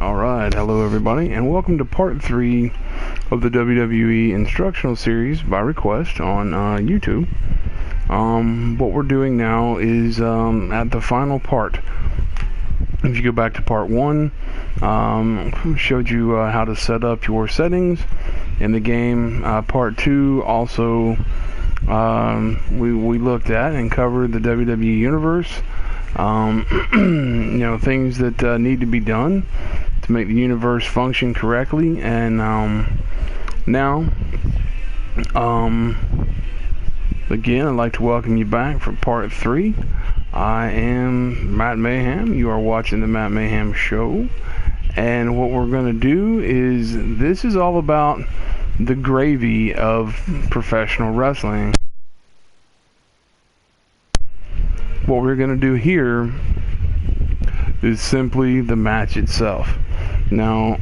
Alright, hello everybody, and welcome to part 3 of the WWE Instructional series by request on YouTube. What we're doing now is at the final part. If you go back to part 1, showed you how to set up your settings in the game. Part 2 also we looked at and covered the WWE Universe. Things that need to be done to make the universe function correctly. And now again, I'd like to welcome you back for part 3. I am Matt Mayhem. You are watching the Matt Mayhem Show, and what we're going to do is, this is all about the gravy of professional wrestling. What we're going to do here is simply the match itself. Now,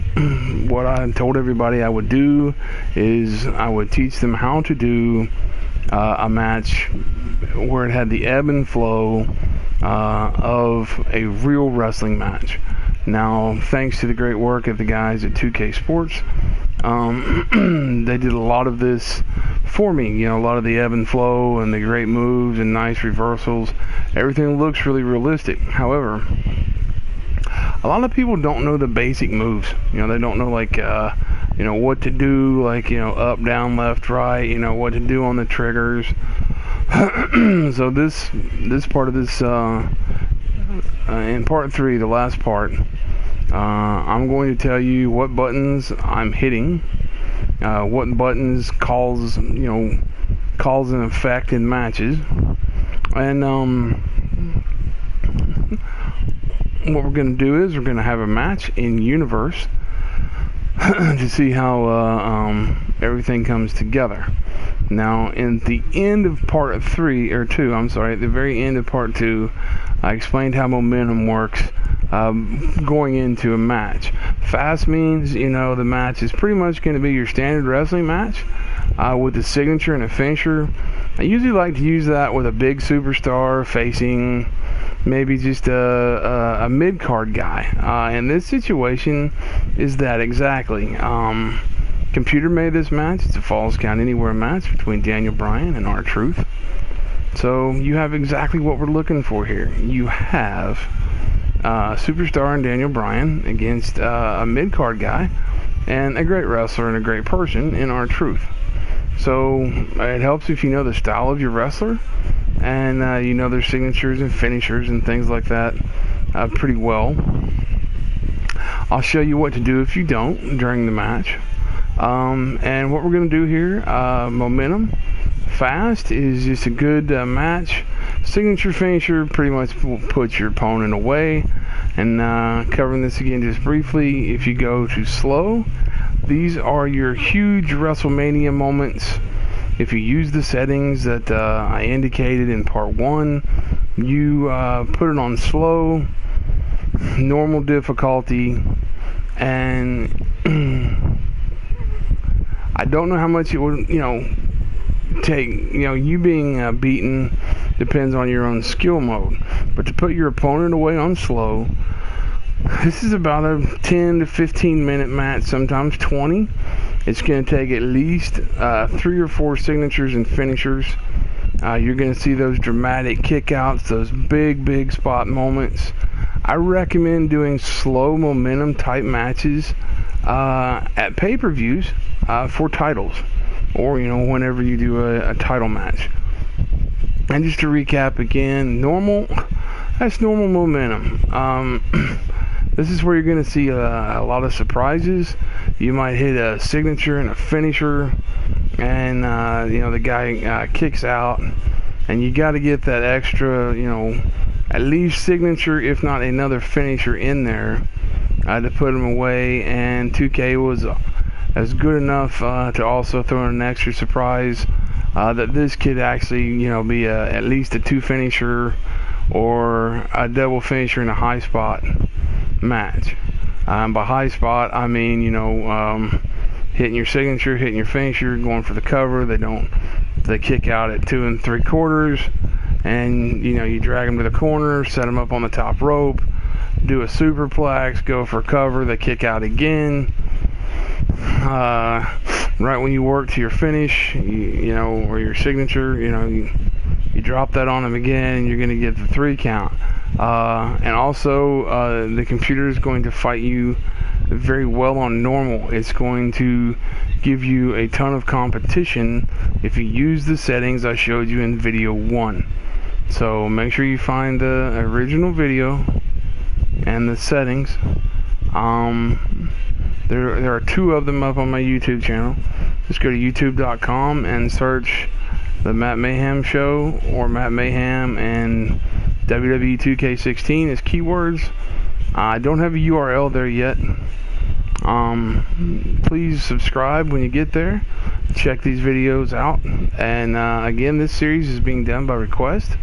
what I told everybody I would do is I would teach them how to do a match where it had the ebb and flow of a real wrestling match. Now, thanks to the great work of the guys at 2K Sports, they did a lot of this for me. A lot of the ebb and flow and the great moves and nice reversals. Everything looks really realistic. However, a lot of people don't know the basic moves. They don't know what to do, up, down, left, right, what to do on the triggers. So this part of this, in part 3, the last part, I'm going to tell you what buttons I'm hitting, what buttons cause an effect in matches, and what we're going to do is we're going to have a match in universe to see how everything comes together. Now, in the end of part 2, at the very end of part 2, I explained how momentum works going into a match. Fast means, the match is pretty much going to be your standard wrestling match with a signature and a finisher. I usually like to use that with a big superstar facing maybe just a mid-card guy. And this situation is that exactly. Computer made this match. It's a Falls Count Anywhere match between Daniel Bryan and R-Truth. So you have exactly what we're looking for here. You have superstar and Daniel Bryan against a mid-card guy and a great wrestler and a great person in R-Truth. So it helps if you know the style of your wrestler and their signatures and finishers and things like that pretty well. I'll show you what to do if you don't during the match. And what we're going to do here, momentum, fast is just a good match. Signature, finisher, pretty much will put your opponent away. And covering this again just briefly, if you go to slow, these are your huge WrestleMania moments. If you use the settings that I indicated in part 1, you put it on slow, normal difficulty, and I don't know how much it would, take. You being beaten depends on your own skill mode. But to put your opponent away on slow, this is about a 10 to 15 minute match, sometimes 20. It's going to take at least 3 or 4 signatures and finishers. You're going to see those dramatic kickouts, those big spot moments. I recommend doing slow momentum type matches at pay-per-views for titles, or whenever you do a title match. And just to recap again, that's normal momentum. This is where you're going to see a lot of surprises. You might hit a signature and a finisher, and the guy kicks out, and you got to get that extra, at least signature, if not another finisher in there to put him away. And 2K was as good enough to also throw in an extra surprise that this could actually, be at least a 2 finisher or a double finisher in a high spot match. By high spot, I mean, hitting your signature, hitting your finisher, going for the cover. They kick out at 2 3/4, and you drag them to the corner, set them up on the top rope, do a superplex, go for cover, they kick out again. Right when you work to your finish, you know, or your signature, you know, you drop that on them again, and you're going to get the 3 count. And also, the computer is going to fight you very well on normal. It's going to give you a ton of competition if you use the settings I showed you in video 1. So make sure you find the original video and the settings. There are 2 of them up on my YouTube channel. Just go to youtube.com and search the Matt Mayhem Show or Matt Mayhem and WWE2K16 as keywords. I don't have a URL there yet. Please subscribe when you get there. Check these videos out. And again, this series is being done by request.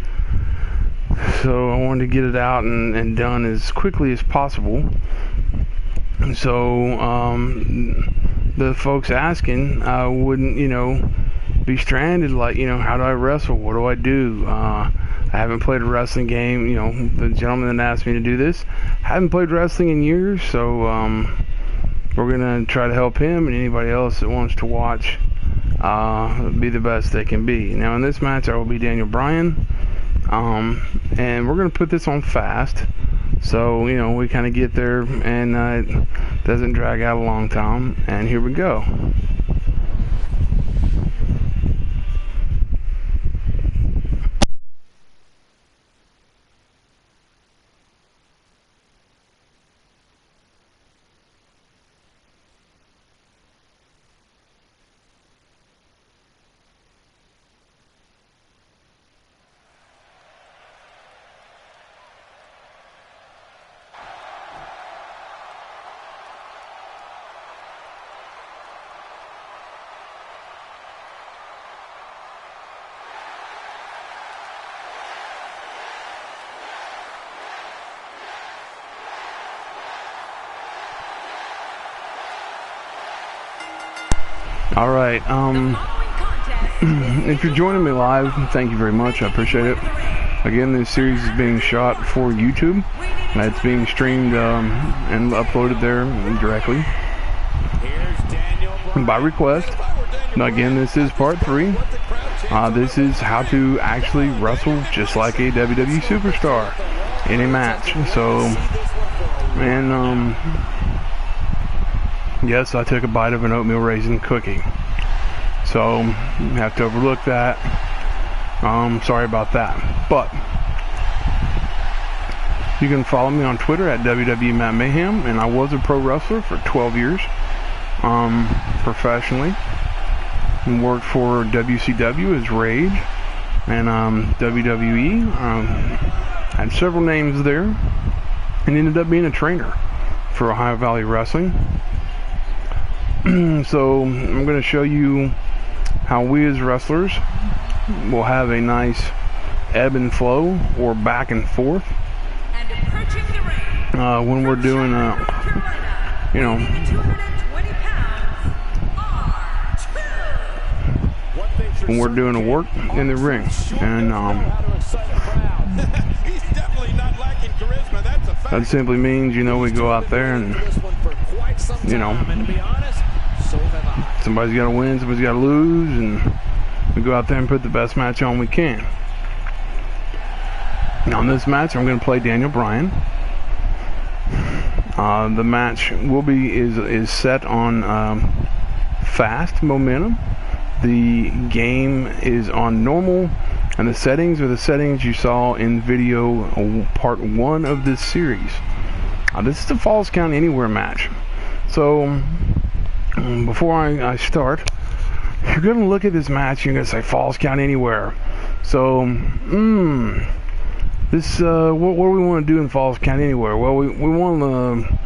So I wanted to get it out and done as quickly as possible. So the folks asking wouldn't, you know, be stranded like, you know, how do I wrestle? What do I do? I haven't played a wrestling game. You know, the gentleman that asked me to do this haven't played wrestling in years, so we're going to try to help him and anybody else that wants to watch be the best they can be. Now in this match I will be Daniel Bryan, and we're going to put this on fast. So, you know, we kind of get there and it doesn't drag out a long time. And here we go. Alright, if you're joining me live, thank you very much, I appreciate it. Again, this series is being shot for YouTube, and it's being streamed and uploaded there directly by request. Now again, this is part 3. This is how to actually wrestle just like a WWE superstar in a match. So, and yes, I took a bite of an oatmeal raisin cookie, so you have to overlook that. Sorry about that. But you can follow me on Twitter at WWE Matt Mayhem, and I was a pro wrestler for 12 years professionally, and worked for WCW as Rage, and WWE. Had several names there, and ended up being a trainer for Ohio Valley Wrestling. So I'm going to show you how we as wrestlers will have a nice ebb and flow or back and forth when we're doing you know, when we're doing a work in the ring. And that simply means, you know, we go out there and, you know, somebody's got to win, somebody's got to lose, and we go out there and put the best match on we can. Now in this match, I'm going to play Daniel Bryan. The match will be is set on fast momentum. The game is on normal, and the settings are the settings you saw in video part 1 of this series. This is a Falls Count Anywhere match. So before I start, you're going to look at this match, you're going to say Falls Count Anywhere. So this what do we want to do in Falls Count Anywhere? Well, we want to,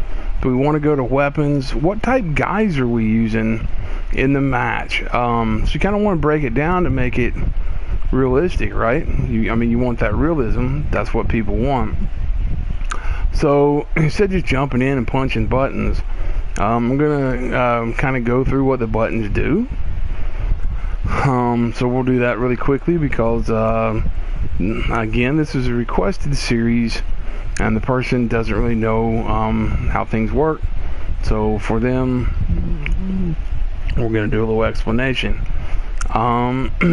do we want to go to weapons? What type guys are we using in the match? So you kind of want to break it down to make it realistic, right? I mean, you want that realism. That's what people want. So instead of just jumping in and punching buttons, I'm gonna kind of go through what the buttons do. So we'll do that really quickly because again, this is a requested series and the person doesn't really know how things work. So for them, we're going to do a little explanation.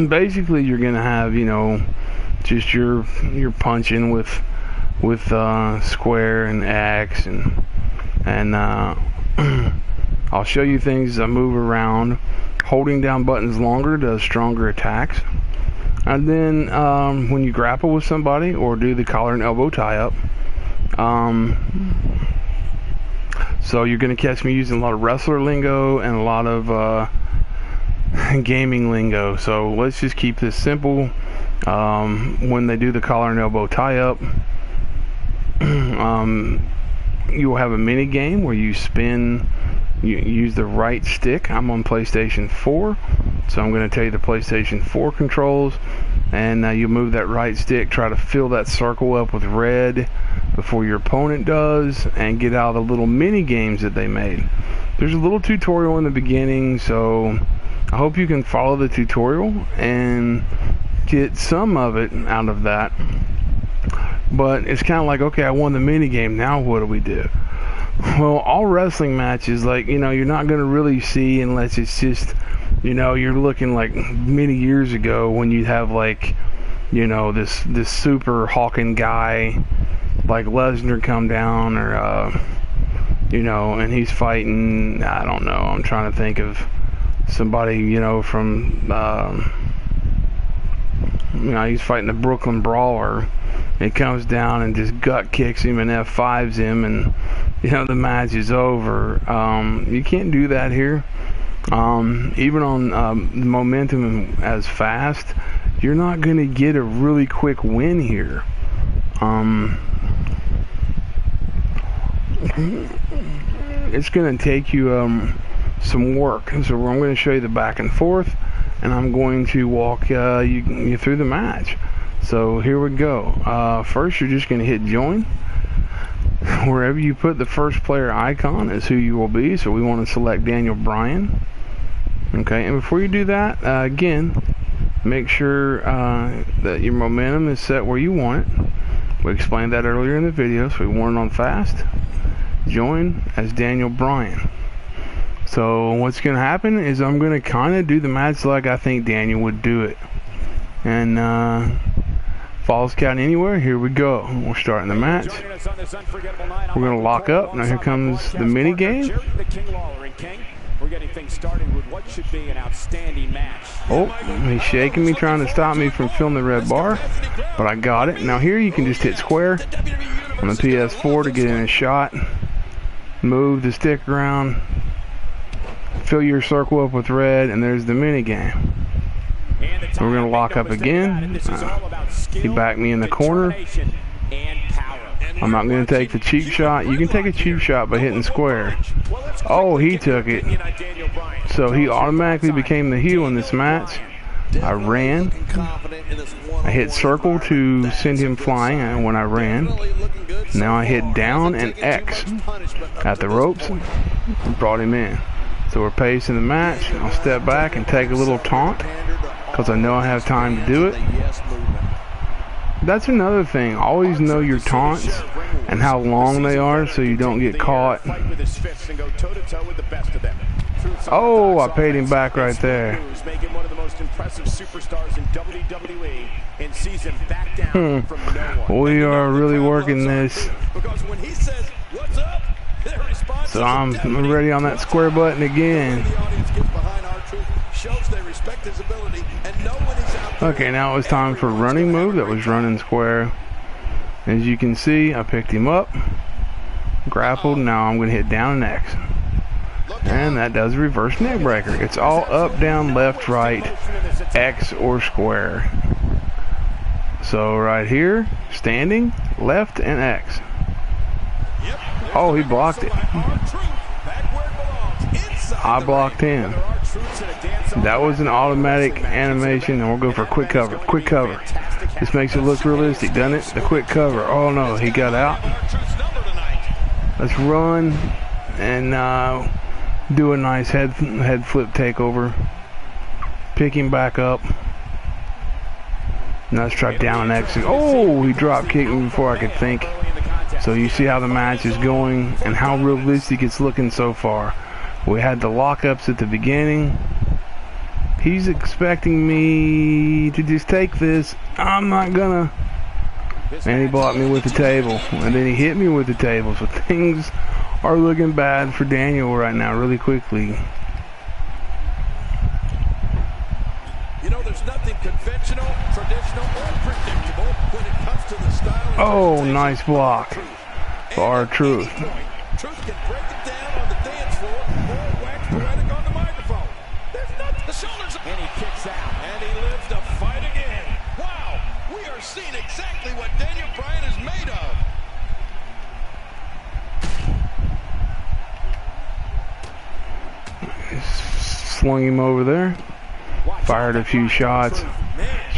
Basically, you're going to have, you know, just your punching with square and X, and I'll show you things as I move around. Holding down buttons longer does stronger attacks. And then when you grapple with somebody or do the collar and elbow tie up, so you're going to catch me using a lot of wrestler lingo and a lot of gaming lingo. So let's just keep this simple. When they do the collar and elbow tie up, you'll have a mini game where you spin. You use the right stick. I'm on PlayStation 4, so I'm going to tell you the PlayStation 4 controls, and you move that right stick, try to fill that circle up with red before your opponent does, and get out of the little mini games that they made. There's a little tutorial in the beginning, so I hope you can follow the tutorial and get some of it out of that. But it's kind of like, okay, I won the mini game, now what do we do? Well, all wrestling matches, like, you know, you're not going to really see unless it's just, you know, you're looking like many years ago when you'd have, like, you know, this super hawking guy like Lesnar come down, or you know, and he's fighting, I don't know, I'm trying to think of somebody, you know, from you know, he's fighting the Brooklyn Brawler. He comes down and just gut kicks him and F5s him, and you know, the match is over. You can't do that here. Even on momentum as fast, you're not going to get a really quick win here. It's going to take you some work. So I'm going to show you the back and forth, and I'm going to walk you through the match. So here we go. First, you're just going to hit join. Wherever you put the first player icon is who you will be. So we want to select Daniel Bryan. Okay, and before you do that, again, make sure that your momentum is set where you want it. We explained that earlier in the video, so we want it on fast. Join as Daniel Bryan. So what's going to happen is I'm going to kind of do the match like I think Daniel would do it. And Falls Count Anywhere, here we go. We're starting the match. We're going to lock up. Now here comes the mini game. We're getting things started with what should be an outstanding match. Oh, he's shaking me, trying to stop me from filling the red bar, but I got it. Now here you can just hit square on the PS4 to get in a shot. Move the stick around, fill your circle up with red, and there's the mini game. We're going to lock up again. He backed me in the corner. I'm not going to take the cheap shot. You can take a cheap shot by hitting square. Oh, he took it. So he automatically became the heel in this match. I ran. I hit circle to send him flying when I ran. Now I hit down and X at the ropes and brought him in. So we're pacing the match. I'll step back and take a little taunt because I know I have time to do it. That's another thing. Always know your taunts and how long they are so you don't get caught. Oh, I paid him back right there. We are really working this. So I'm ready on that square button again. Okay, now it was time for running move. That was running square. As you can see, I picked him up, grappled. Now I'm going to hit down and X. And that does reverse neck breaker. It's all up, down, left, right, X or square. So right here, standing, left and X. Oh, he blocked it. I blocked him. That was an automatic animation, and we'll go for a quick cover. Quick cover. This makes it look realistic, doesn't it? The quick cover. Oh no, he got out. Let's run and do a nice head flip takeover. Pick him back up. Now let's try down and X. Oh, he drop kicked me before I could think. So you see how the match is going and how realistic it's looking so far. We had the lockups at the beginning. He's expecting me to just take this. I'm not gonna. And he blocked me with the table. And then he hit me with the table. So things are looking bad for Daniel right now, really quickly. You know, there's nothing conventional, traditional, or predictable when it comes to the style. Oh, nice block for R-Truth. Truth can break it down on the dance floor or wax poetic on the microphone. There's nothing. The shoulders. And he kicks out. And he lives to fight again. Wow, we are seeing exactly what Daniel Bryan is made of. Slung him over there. Fired a few shots. So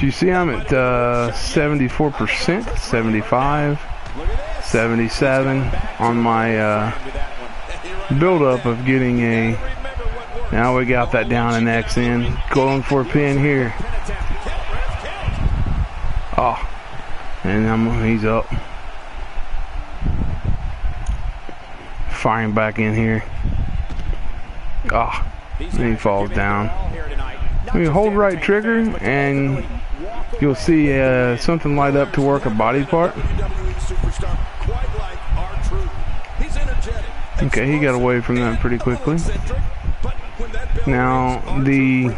you see I'm at 74%, 75, 77 on my build-up of getting a. Now we got that down and X in. Going for a pin here. Oh, and he's up. Firing back in here. Oh, and he falls down. We hold right trigger and you'll see something light up to work a body part. Okay, he got away from that pretty quickly. Now the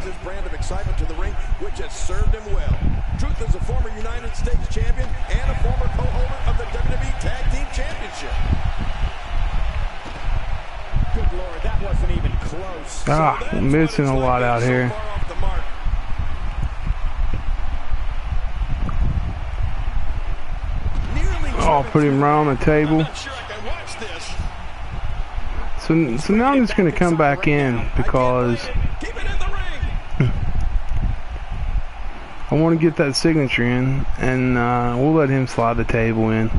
which has served him well. Truth is a former United States champion and a former co-holder of the WWE Tag Team Championship. Good Lord, that wasn't even close. Ah, missing a lot out here. Oh, put him right on the table. So now I'm just going to come back in because I want to get that signature in, and we'll let him slide the table in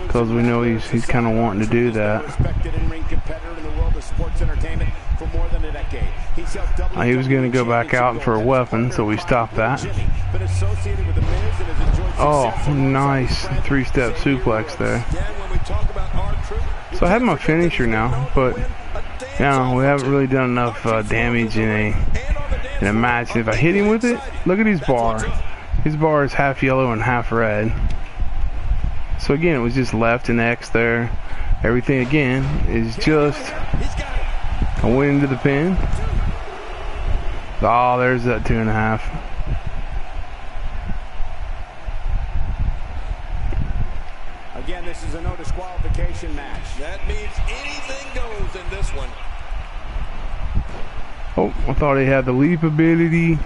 because we know he's kind of wanting to do that. He was going to go back out for a weapon, so we stopped that. Oh, nice three-step suplex there. So I have my finisher now, but you know, we haven't really done enough damage in a match. If I hit him with it, look at his bar. His bar is half yellow and half red. So again, it was just left and X there. Everything again is just. I went into the pin. Oh, there's that 2.5. Again, this is a no disqualification match. That means anything goes in this one. Oh, I thought he had the leap ability.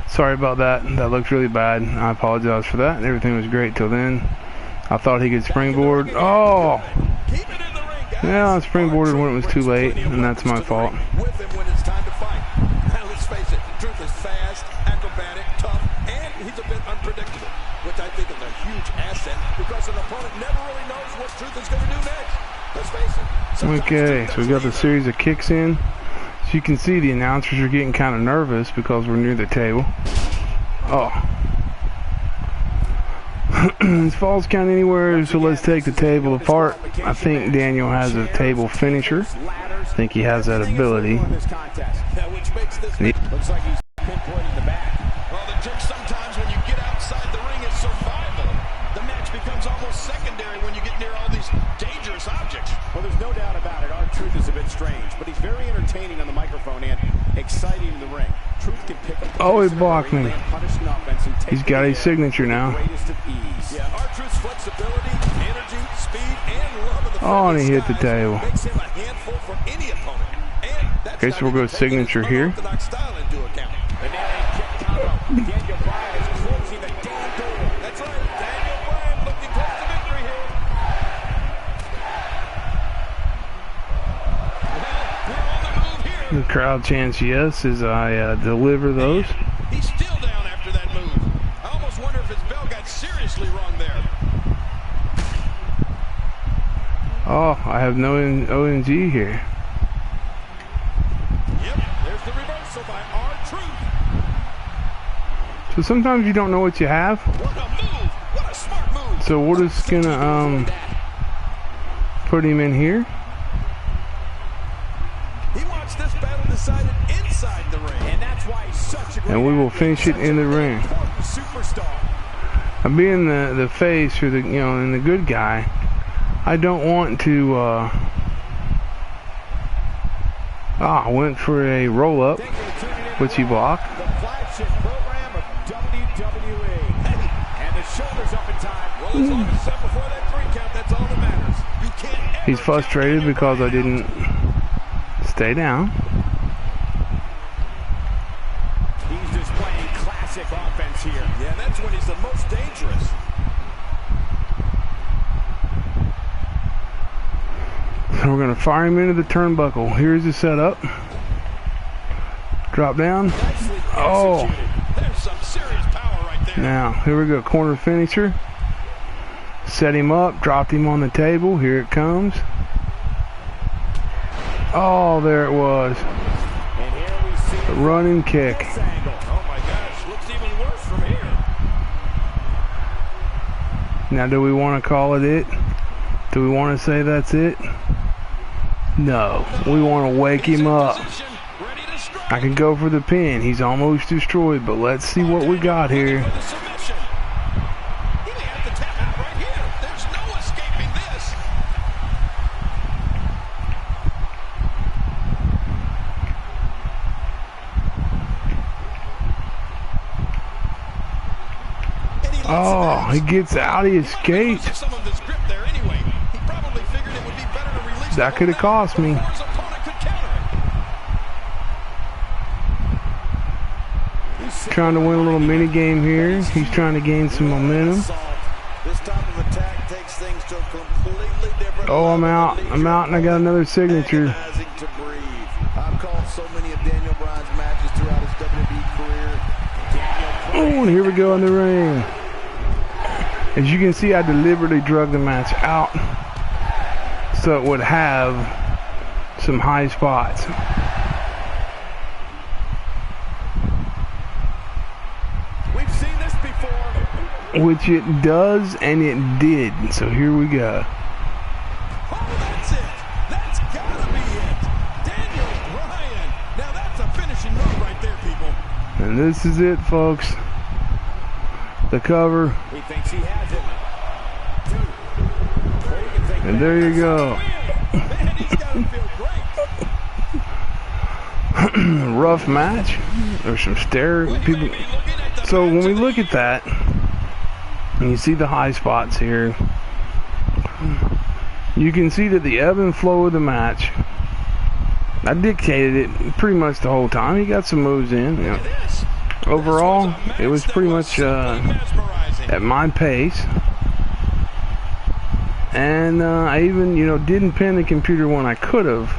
Sorry about that. That looked really bad. I apologize for that. Everything was great till then. I thought he could springboard. Oh! Yeah, I springboarded when it was too late, and that's my fault. With him when it's time to fight. Now let's face it, Truth is fast, acrobatic, tough, and he's a bit unpredictable, which I think is a huge asset because an opponent never really knows what Truth is going to do next. Let's face it. Okay, so we got the series of kicks in. So you can see the announcers are getting kind of nervous because we're near the table. Oh. This falls count anywhere, so let's take the table apart. I think Daniel has a table finisher. I think he has that ability. Looks like he's pinpointing the back. Well, the trick sometimes when you get outside the ring is survival. The match becomes almost secondary when you get near all these dangerous objects. Well, there's no doubt about it. R-Truth is a bit strange, but he's very entertaining on the microphone and exciting in the ring. Truth can pick up. Oh, he blocked me. He's got a signature now. Yeah, R-Truth's flexibility, energy, speed, and love of the oh, and he hit the table. makes him a handful for any opponent. Okay, so we'll go signature here. Daniel Bryan is closing the damn door. That's right. Daniel Bryan looking close to victory here. Well, we're on the move here. The crowd chants yes as I deliver those. He's still down after that move. I almost wonder if his bell got seriously wrong there. Oh, I have no ONG here. Yep, there's the reversal by R-Truth. So sometimes you don't know what you have. What a move! What a smart move! So we're just gonna put him in here. He wants this battle decided inside the ring, and that's why he's such a great And we will finish it in the ring. Superstar. I'm being the face or the and the good guy. I don't want to. Went for a roll up, which he blocked. The flagship program of WWE, and the shoulders up in time. Well, as long as it's up before that 3 count, that's all that matters. You can't ever He's frustrated because I didn't stay down. He's displaying classic offense here. Yeah, that's when he's the most dangerous. So we're going to fire him into the turnbuckle. Here's the setup. Drop down. Oh. There's some serious power right there. Now, here we go. Corner finisher. Set him up. Dropped him on the table. Here it comes. Oh, there it was. And here we see A running kick. this angle. Oh my gosh, looks even worse from here. Now, do we want to call it? Do we want to say that's it? No. We want to wake him up. Ready to strike. I can go for the pin. He's almost destroyed, but let's see what we got here. For the submission. He may have to tap out right here. There's no escaping this. And he lets it Oh, out. he gets out. He escaped. Some of his grip there anyway. He probably figured it would be better to release That the could have cost me. before his opponent could counter it. Trying to win a little mini game here. He's trying to gain some momentum. This type of attack takes things to a completely different Oh, I'm out. I'm out, and I got another signature. agonizing to breathe. I've called so many of Daniel Bryan's matches throughout his WWE career. Oh, and here we go in the ring. As you can see, I deliberately drug the match out so it would have some high spots. We've seen this before. Which it does, and it did. So here we go. Oh, that's it. That's gotta be it. Daniel Bryan. Now that's a finishing move right there, people. And this is it, folks. The cover. He thinks he has it. Or you can think And there you go. Man, he's gotta feel great. Rough match. There's some people. So when we look at that, and you see the high spots here, you can see that the ebb and flow of the match, I dictated it pretty much the whole time. He got some moves in. Overall, it was pretty much at my pace. And I even, didn't pin the computer when I could have,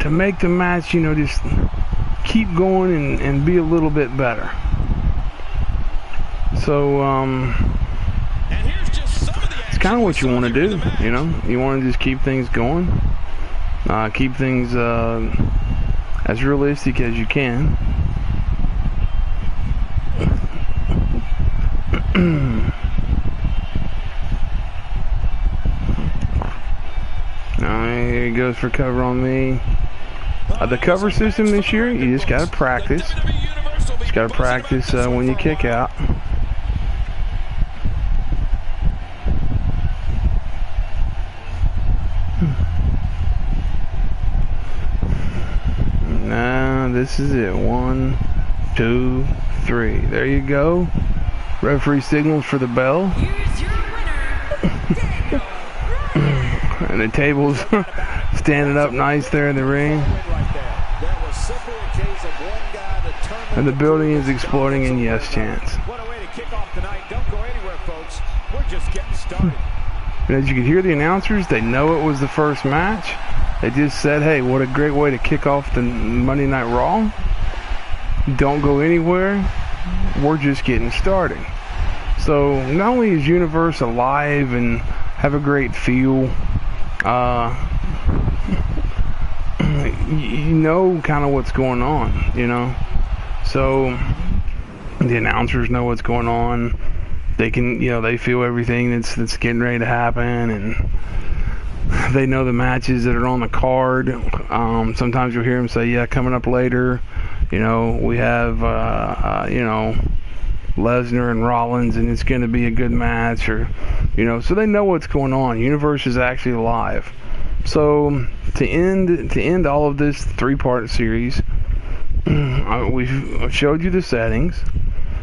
to make the match, just keep going and be a little bit better. So, it's kind of what you want to do, You want to just keep things going. Keep things as realistic as you can. Here he goes for cover on me. The cover system this year, you just got to practice. Just got to practice when you kick out. Now this is it. 1, 2, 3. There you go. Referee signals for the bell. Here's your winner, Daniel Bryan. And the table's standing up nice there in the ring. And the building is exploding in yes chants. What a way to kick off tonight. Don't go anywhere, folks. We're just getting started. And as you can hear the announcers, they know it was the first match. They just said, hey, what a great way to kick off the Monday Night Raw. Don't go anywhere. We're just getting started. So not only is Universe alive and have a great feel, you know kind of what's going on, So the announcers know what's going on. They can, they feel everything that's getting ready to happen, and They know the matches that are on the card. Sometimes you'll hear them say, yeah, coming up later, we have, Lesnar and Rollins, and it's going to be a good match, or, so they know what's going on. Universe is actually live. So to end all of this 3-part series, we showed you the settings,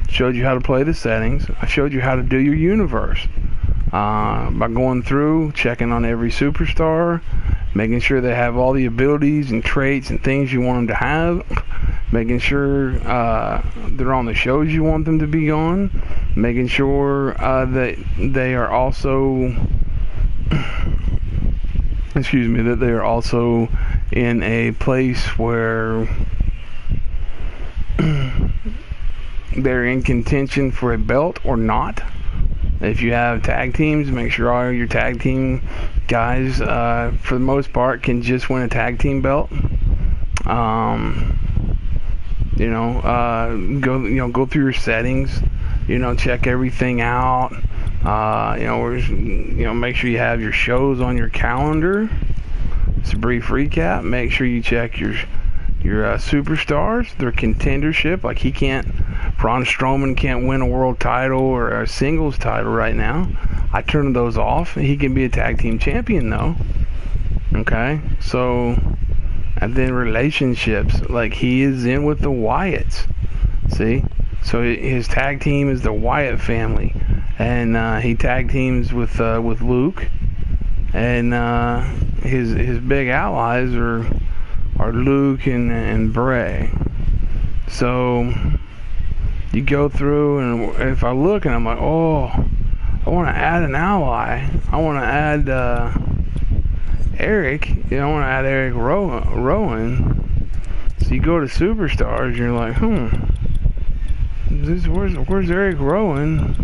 showed you how to play the settings. I showed you how to do your universe. By going through, checking on every superstar, making sure they have all the abilities and traits and things you want them to have, making sure they're on the shows you want them to be on, making sure that they are also that they are also in a place where they're in contention for a belt or not. If you have tag teams, make sure all your tag team guys, for the most part, can just win a tag team belt. Go through your settings. Check everything out. Make sure you have your shows on your calendar. It's a brief recap. Make sure you check your superstars, their contendership. Like Braun Strowman can't win a world title or a singles title right now. I turned those off. He can be a tag team champion though. Okay, so, and then relationships, like he is in with the Wyatts. See, so his tag team is the Wyatt family, and he tag teams with Luke, and his big allies are Luke and Bray. So you go through, and if I look and I'm like, oh, I want to add an ally. I want to add Eric. I want to add Eric Rowan. So you go to superstars, and you're like, where's Eric Rowan?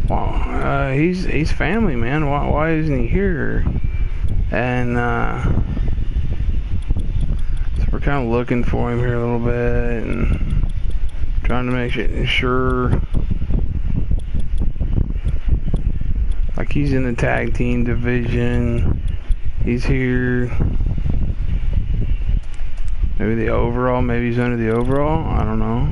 Well, he's family, man. Why isn't he here? And we're kind of looking for him here a little bit and trying to make sure, like, he's in the tag team division. He's here. Maybe the overall. Maybe he's under the overall. I don't know.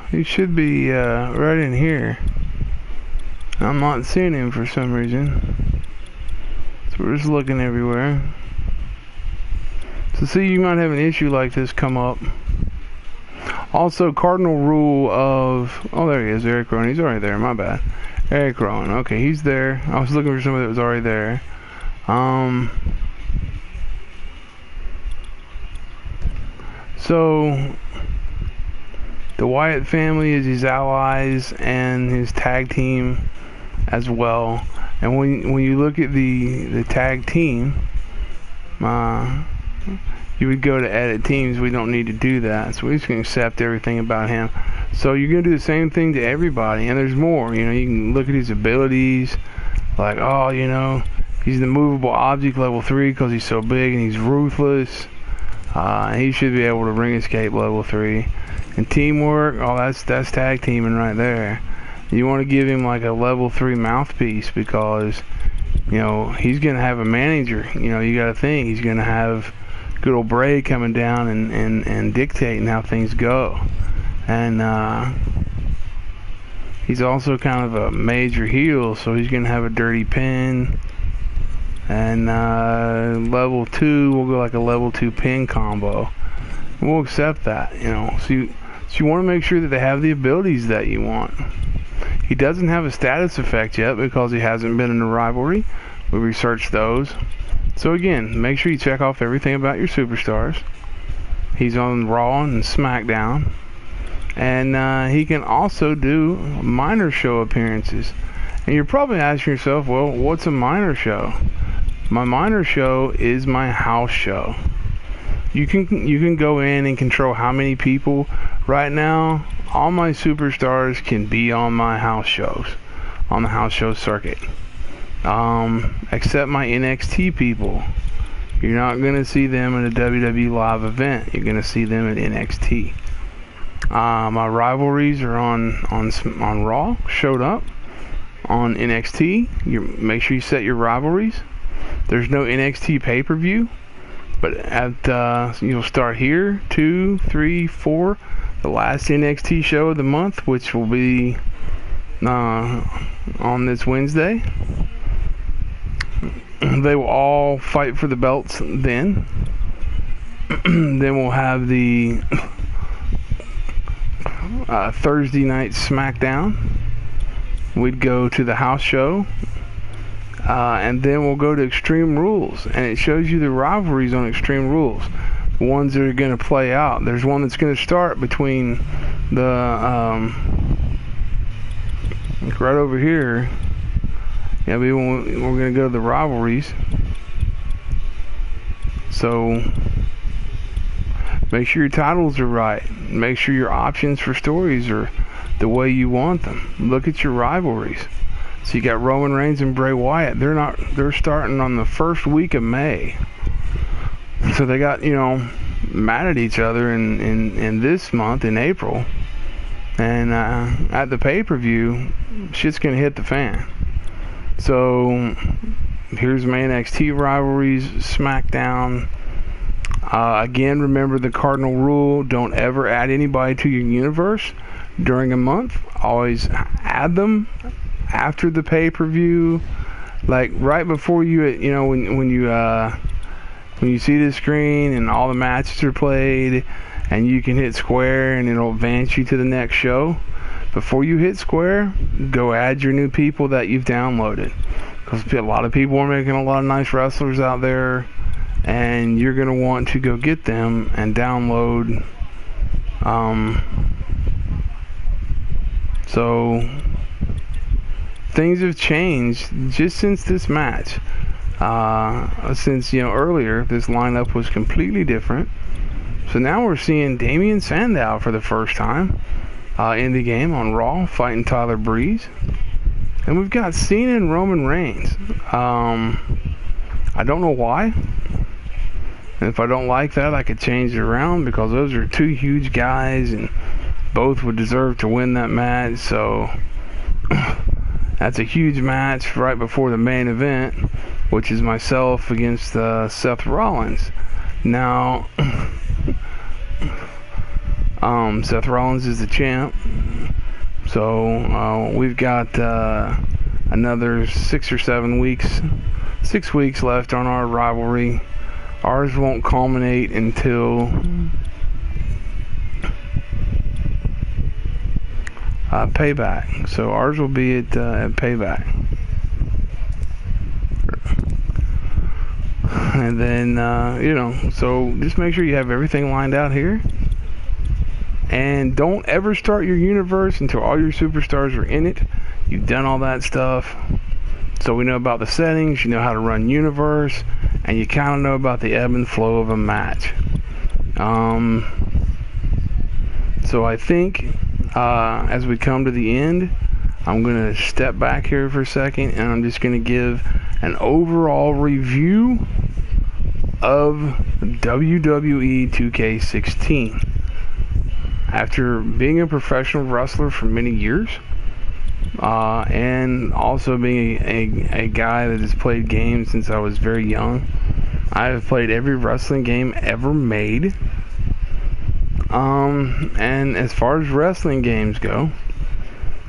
He should be right in here. I'm not seeing him for some reason. So we're just looking everywhere. So see, you might have an issue like this come up. Also, cardinal rule of... Oh, there he is, Eric Rowan. He's already there, my bad. Eric Rowan. Okay, he's there. I was looking for somebody that was already there. So... the Wyatt family is his allies and his tag team as well. And when you look at the tag team, you would go to edit teams. We don't need to do that, so we're just going to accept everything about him. So you're going to do the same thing to everybody, and there's more. You can look at his abilities, like, oh, he's the movable object level 3 because he's so big and he's ruthless. He should be able to ring escape level 3. And teamwork, oh, that's tag teaming right there. You want to give him like a level 3 mouthpiece because, he's going to have a manager. You got to think he's going to have good old Bray coming down and dictating how things go. And he's also kind of a major heel, so he's going to have a dirty pin. And level 2, we'll go like a level 2 pin combo. We'll accept that, So you want to make sure that they have the abilities that you want. He doesn't have a status effect yet because he hasn't been in a rivalry. We researched those. So again, make sure you check off everything about your superstars. He's on Raw and SmackDown. And he can also do minor show appearances. And you're probably asking yourself, well, what's a minor show? My minor show is my house show. You can go in and control how many people. Right now, all my superstars can be on my house shows, on the house show circuit. Except my NXT people. You're not going to see them at a WWE live event. You're going to see them at NXT. My rivalries are on Raw, showed up. On NXT, make sure you set your rivalries. There's no NXT pay-per-view, but you'll start here, 2, 3, 4, the last NXT show of the month, which will be on this Wednesday. They will all fight for the belts then. Then we'll have the Thursday night SmackDown. We'd go to the house show, and then we'll go to Extreme Rules, and it shows you the rivalries on Extreme Rules, the ones that are going to play out. There's one that's going to start between the right over here. Yeah, we're going to go to the rivalries. So make sure your titles are right. Make sure your options for stories are the way you want them. Look at your rivalries. So you got Roman Reigns and Bray Wyatt. They're starting on the first week of May. So they got, mad at each other in this month, in April. And at the pay-per-view, shit's going to hit the fan. So here's my NXT rivalries, SmackDown. Again, remember the cardinal rule. Don't ever add anybody to your universe during a month. Always add them after the pay-per-view, like right before you when you see the screen and all the matches are played and you can hit square and it'll advance you to the next show. Before you hit square, go add your new people that you've downloaded, because a lot of people are making a lot of nice wrestlers out there, and you're going to want to go get them and download. So things have changed just since this match. Since earlier this lineup was completely different. So now we're seeing Damian Sandow for the first time in the game on Raw, fighting Tyler Breeze. And we've got Cena and Roman Reigns. I don't know why. And if I don't like that, I could change it around, because those are two huge guys and both would deserve to win that match. So that's a huge match right before the main event, which is myself against Seth Rollins. Now, Seth Rollins is the champ. So we've got another 6 or 7 weeks, 6 weeks left on our rivalry. Ours won't culminate until Payback. So ours will be at Payback. And then, so just make sure you have everything lined out here. And don't ever start your universe until all your superstars are in it. You've done all that stuff. So we know about the settings, you know how to run universe, and you kind of know about the ebb and flow of a match. So I think as we come to the end, I'm going to step back here for a second, and I'm just going to give an overall review of WWE 2K16. After being a professional wrestler for many years, and also being a guy that has played games since I was very young, I have played every wrestling game ever made. And as far as wrestling games go,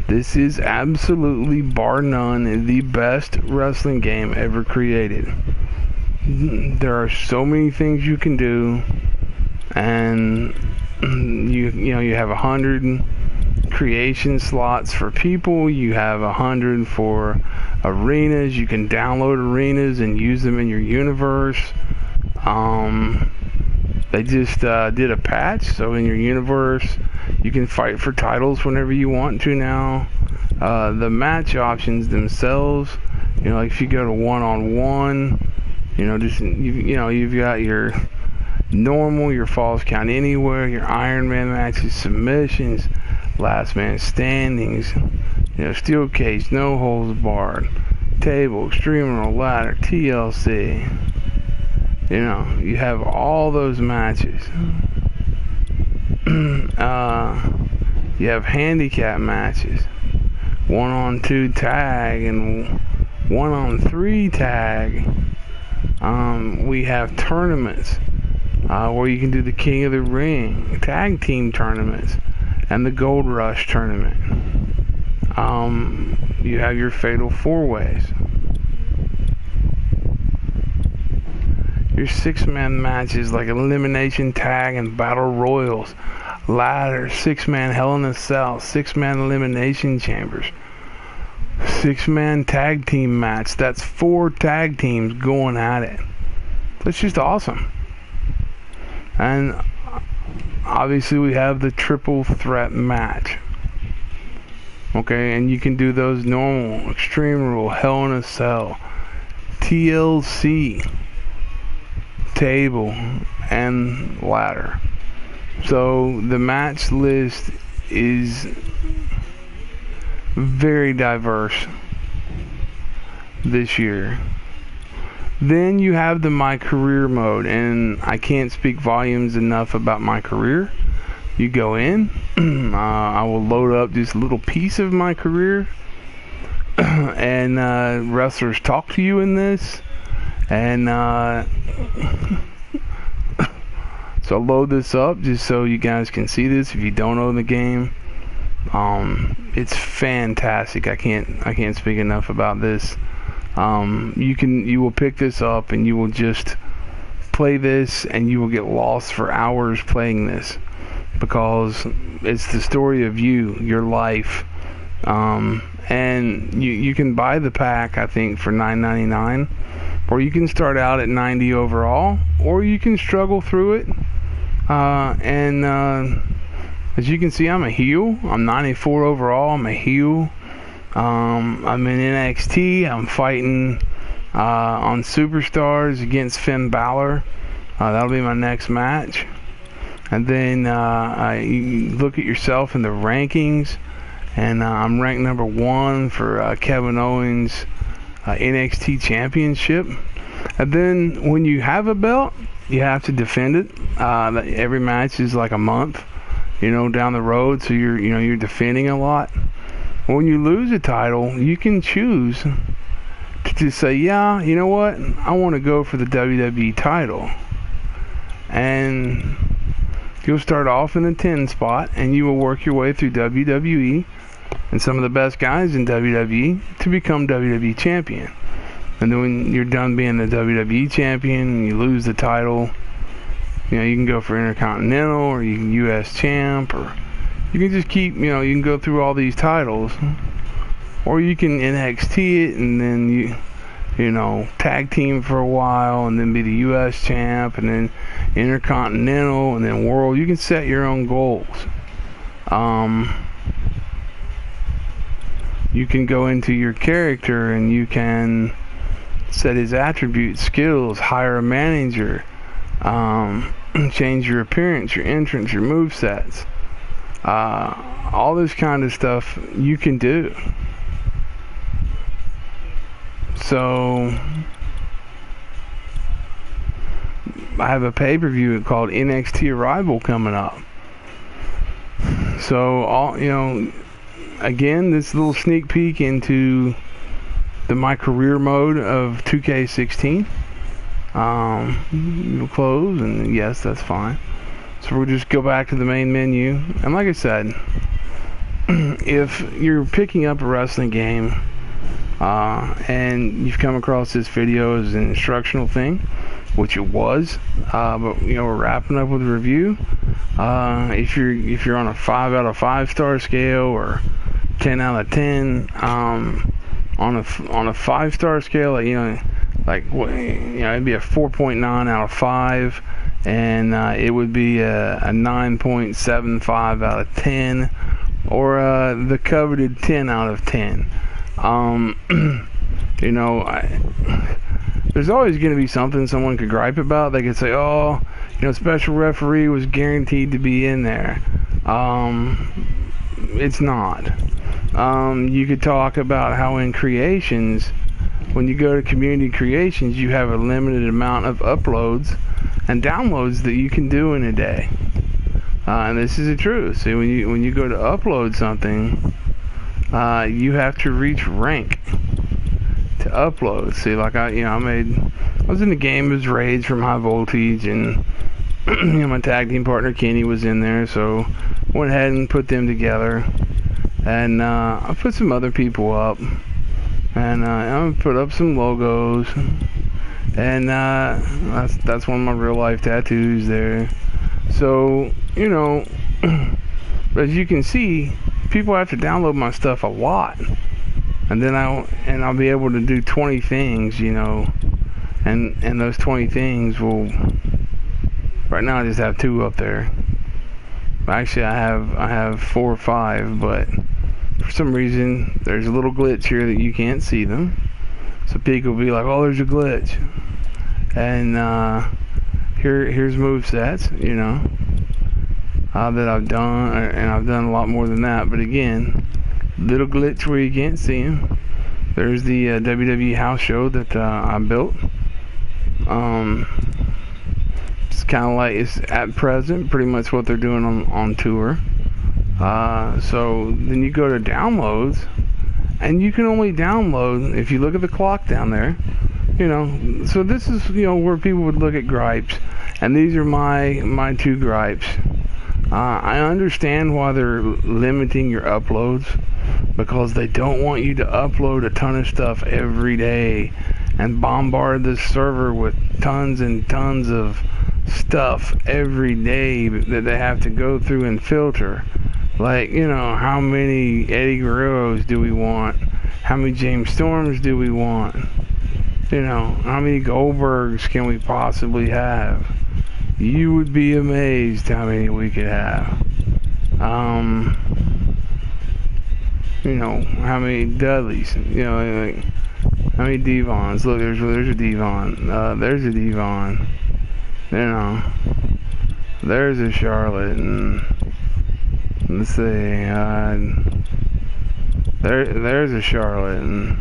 this is absolutely, bar none, the best wrestling game ever created. There are so many things you can do, and you have 100 creation slots for people. You have 100 for arenas. You can download arenas and use them in your universe. They just did a patch, so in your universe you can fight for titles whenever you want to now. The match options themselves, like if you go to one-on-one, you've got your normal, your falls count anywhere, your Iron Man matches, submissions, last man standings, steel cage, no holds barred, table, extreme or ladder, TLC. You have all those matches. You have handicap matches, 1-on-2 tag and 1-on-3 tag. We have tournaments where you can do the King of the Ring, tag team tournaments, and the Gold Rush tournament. You have your Fatal 4-Ways. Your 6-man matches like Elimination Tag and Battle Royals, Ladder, 6-man Hell in a Cell, 6-man Elimination Chambers, 6-man tag team match. That's 4 tag teams going at it. That's just awesome. And obviously we have the triple threat match. Okay, and you can do those normal, Extreme Rule, Hell in a Cell, TLC, table, and ladder. So the match list is very diverse this year. Then you have the My Career mode, and I can't speak volumes enough about My Career. You go in, I will load up just a little piece of My Career, and wrestlers talk to you in this, and so I'll load this up just so you guys can see this if you don't own the game. It's fantastic. I can't speak enough about this. You will pick this up and you will just play this, and you will get lost for hours playing this, because it's the story of your life. And you can buy the pack, I think, for $9.99, or you can start out at 90 overall, or you can struggle through it. As you can see, I'm a heel. I'm 94 overall. I'm a heel. I'm in NXT. I'm fighting on Superstars against Finn Balor. That'll be my next match. And then you look at yourself in the rankings, and I'm ranked number 1 for Kevin Owens' NXT Championship. And then when you have a belt, you have to defend it. Every match is like a month, down the road, so you're defending a lot. When you lose a title, you can choose to just say, yeah, you know what, I want to go for the WWE title. And you'll start off in the 10 spot, and you will work your way through WWE and some of the best guys in WWE to become WWE champion. And then when you're done being the WWE champion and you lose the title, you can go for Intercontinental, or you can US champ, or you can just keep, you can go through all these titles, or you can NXT it and then you tag team for a while and then be the US champ and then Intercontinental and then World. You can set your own goals. You can go into your character and you can set his attributes, skills, hire a manager, change your appearance, your entrance, your movesets. All this kind of stuff you can do. So I have a pay-per-view called NXT Arrival coming up. So again, this little sneak peek into the My Career mode of 2K16. You'll close, and yes, that's fine. So we'll just go back to the main menu. And like I said, if you're picking up a wrestling game and you've come across this video as an instructional thing, which it was. But you know, we're wrapping up with a review. If you're on a 5 out of 5 star scale or 10 out of 10, on a 5-star scale, you know, like, you know, it'd be a 4.9 out of 5, and it would be a 9.75 out of 10, or the coveted 10 out of 10. You know, there's always going to be something someone could gripe about. They could say, oh, you know, special referee was guaranteed to be in there. It's not. You could talk about how in creations, when you go to community creations, you have a limited amount of uploads and downloads that you can do in a day. And this is the truth. See, when you go to upload something, you have to reach rank to upload. See, like I was in the game as Raids from High Voltage, and you know, my tag team partner Kenny was in there, so went ahead and put them together, and I put some other people up, and I put up some logos, and that's one of my real life tattoos there. So, you know, as you can see, people have to download my stuff a lot, and then I'll be able to do 20 things, you know, and those 20 things will. Right now I just have 2 up there. Actually, I have 4 or 5, but for some reason there's a little glitch here that you can't see them. So people will be like, "Oh, there's a glitch," and here's movesets, you know, that I've done, and I've done a lot more than that. But again, little glitch where you can't see them. There's the WWE house show that I built. It's kind of like, it's at present pretty much what they're doing on tour. So then you go to downloads, and you can only download, if you look at the clock down there, you know, so this is, you know, where people would look at gripes, and these are my 2 gripes. I understand why they're limiting your uploads, because they don't want you to upload a ton of stuff every day and bombard the server with tons and tons of stuff every day that they have to go through and filter. Like, you know, how many Eddie Guerreros do we want? How many James Storms do we want? You know, how many Goldbergs can we possibly have? You would be amazed how many we could have. You know, how many Dudleys? You know, like, how many Devons? Look, there's a Devon. There's a Devon. You know, there's a Charlotte, and let's see, there's a Charlotte, and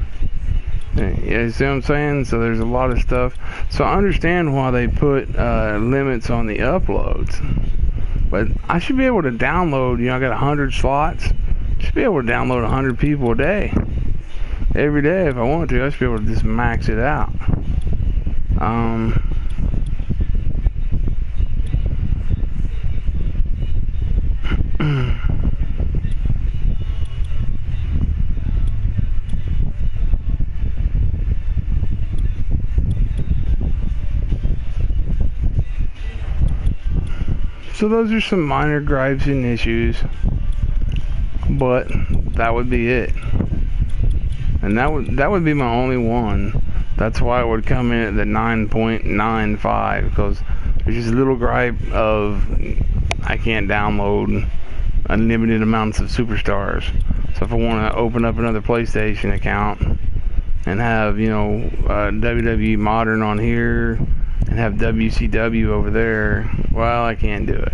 you see what I'm saying? So there's a lot of stuff. So I understand why they put limits on the uploads, but I should be able to download. You know, I got 100 slots. I should be able to download 100 people a day, every day if I want to. I should be able to just max it out. So those are some minor gripes and issues, but that would be it, and that would be my only one. That's why it would come in at the 9.95, because there's just a little gripe of I can't download unlimited amounts of superstars. So if I want to open up another PlayStation account and have, you know, WWE Modern on here and have WCW over there, well, I can't do it.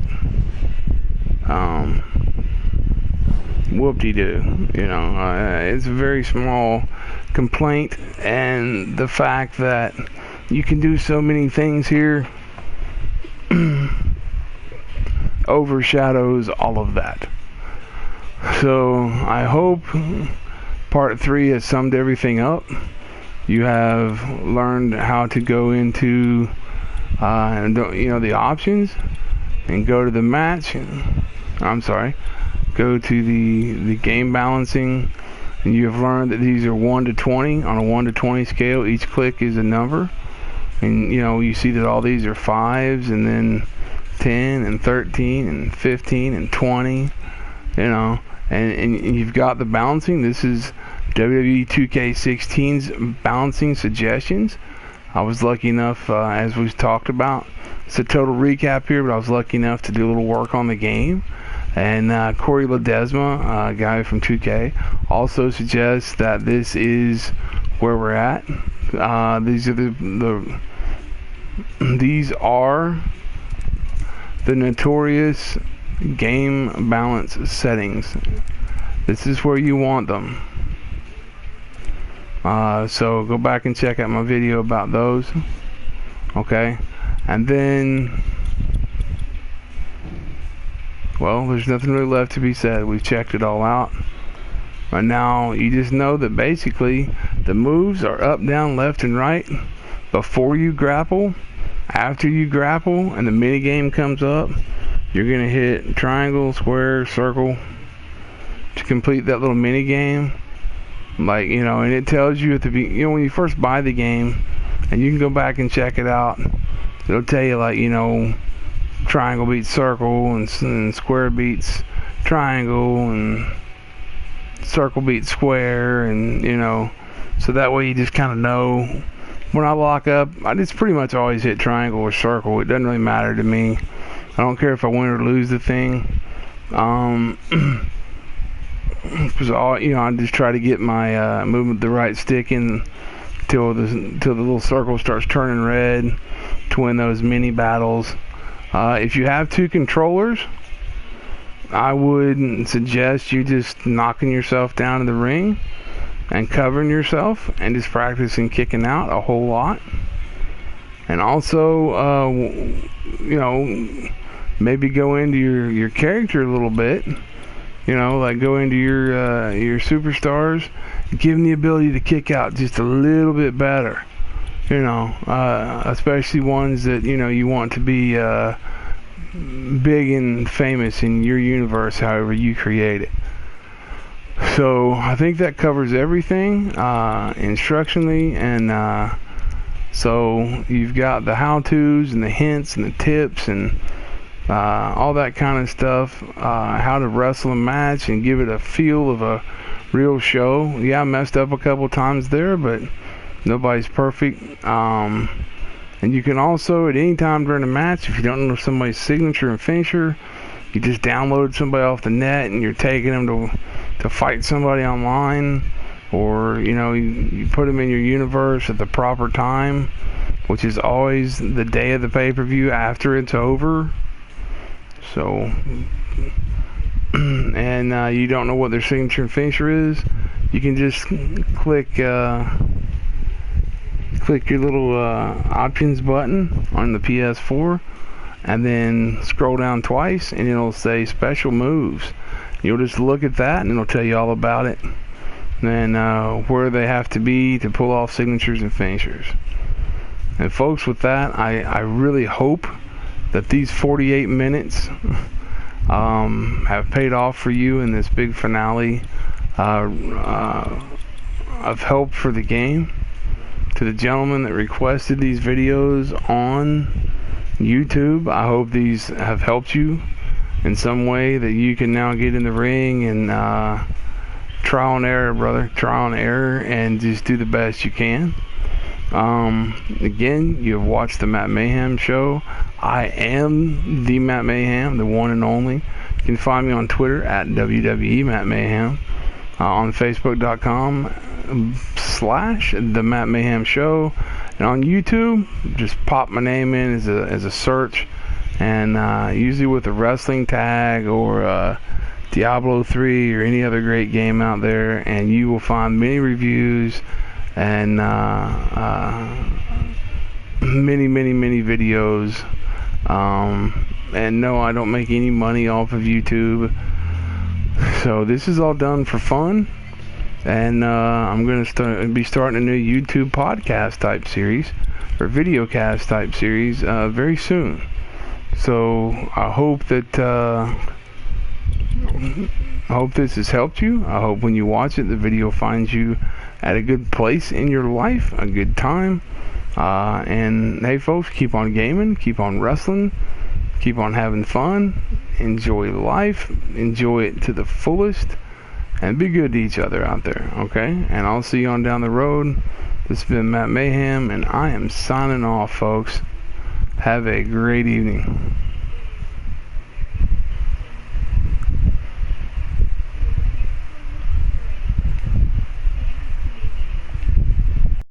Whoop-de-doo, you know. It's a very small complaint, and the fact that you can do so many things here overshadows all of that. So I hope part 3 has summed everything up. You have learned how to go into you know, the options and go to the match. Go to the game balancing, and you have learned that these are 1 to 20 on a 1 to 20 scale. Each click is a number. And you see that all these are 5s, and then 10 and 13 and 15 and 20, and you've got the balancing. This is WWE2K16's balancing suggestions. I was lucky enough, as we've talked about, it's a total recap here, but I was lucky enough to do a little work on the game. And Corey Ledesma, a guy from 2K, also suggests that this is where we're at. These are the notorious game balance settings. This is where you want them. So go back and check out my video about those. Okay, and then, well, there's nothing really left to be said. We've checked it all out. Right now, you just know that basically the moves are up, down, left, and right before you grapple. After you grapple and the mini game comes up, you're gonna hit triangle, square, circle to complete that little mini game. Like, and it tells you at the when you first buy the game, and you can go back and check it out. It'll tell you, like, triangle beats circle, and square beats triangle, and circle beats square, and so that way you just kind of know. When I lock up, I just pretty much always hit triangle or circle. It doesn't really matter to me. I don't care if I win or lose the thing. Because I just try to get my movement the right stick in till the little circle starts turning red to win those mini battles. If you have 2 controllers, I would suggest you just knocking yourself down in the ring and covering yourself and just practicing kicking out a whole lot. And also, maybe go into your character a little bit. Like go into your superstars, give them the ability to kick out just a little bit better. Especially ones that you want to be big and famous in your universe, however you create it. So I think that covers everything instructionally, and so you've got the how-tos and the hints and the tips and all that kind of stuff, how to wrestle a match and give it a feel of a real show. Yeah, I messed up a couple times there, but nobody's perfect. And you can also, at any time during a match, if you don't know somebody's signature and finisher, you just download somebody off the net and you're taking them to fight somebody online, or you put them in your universe at the proper time, which is always the day of the pay-per-view after it's over. So, and you don't know what their signature and finisher is, you can just click your little options button on the PS4, and then scroll down twice, and it'll say special moves. You'll just look at that, and it'll tell you all about it, and where they have to be to pull off signatures and finishers. And folks, with that, I really hope that these 48 minutes have paid off for you in this big finale of help for the game. To the gentleman that requested these videos on YouTube, I hope these have helped you in some way, that you can now get in the ring and trial and error, brother, trial and error, and just do the best you can. Again, you have watched the Matt Mayhem Show. I am the Matt Mayhem, the one and only. You can find me on Twitter at WWE Matt Mayhem, on Facebook.com/The Matt Mayhem Show, and on YouTube, just pop my name in as a search, and usually with a wrestling tag or Diablo 3 or any other great game out there, and you will find many reviews and many videos. And no, I don't make any money off of YouTube, so this is all done for fun. And I'm going to be starting a new YouTube podcast type series, or videocast type series, very soon. So I hope that this has helped you. I hope when you watch it, the video finds you at a good place in your life, a good time. And hey folks, keep on gaming, keep on wrestling, keep on having fun, enjoy life, enjoy it to the fullest, and be good to each other out there, okay? And I'll see you on down the road. This has been Matt Mayhem, and I am signing off, folks. Have a great evening.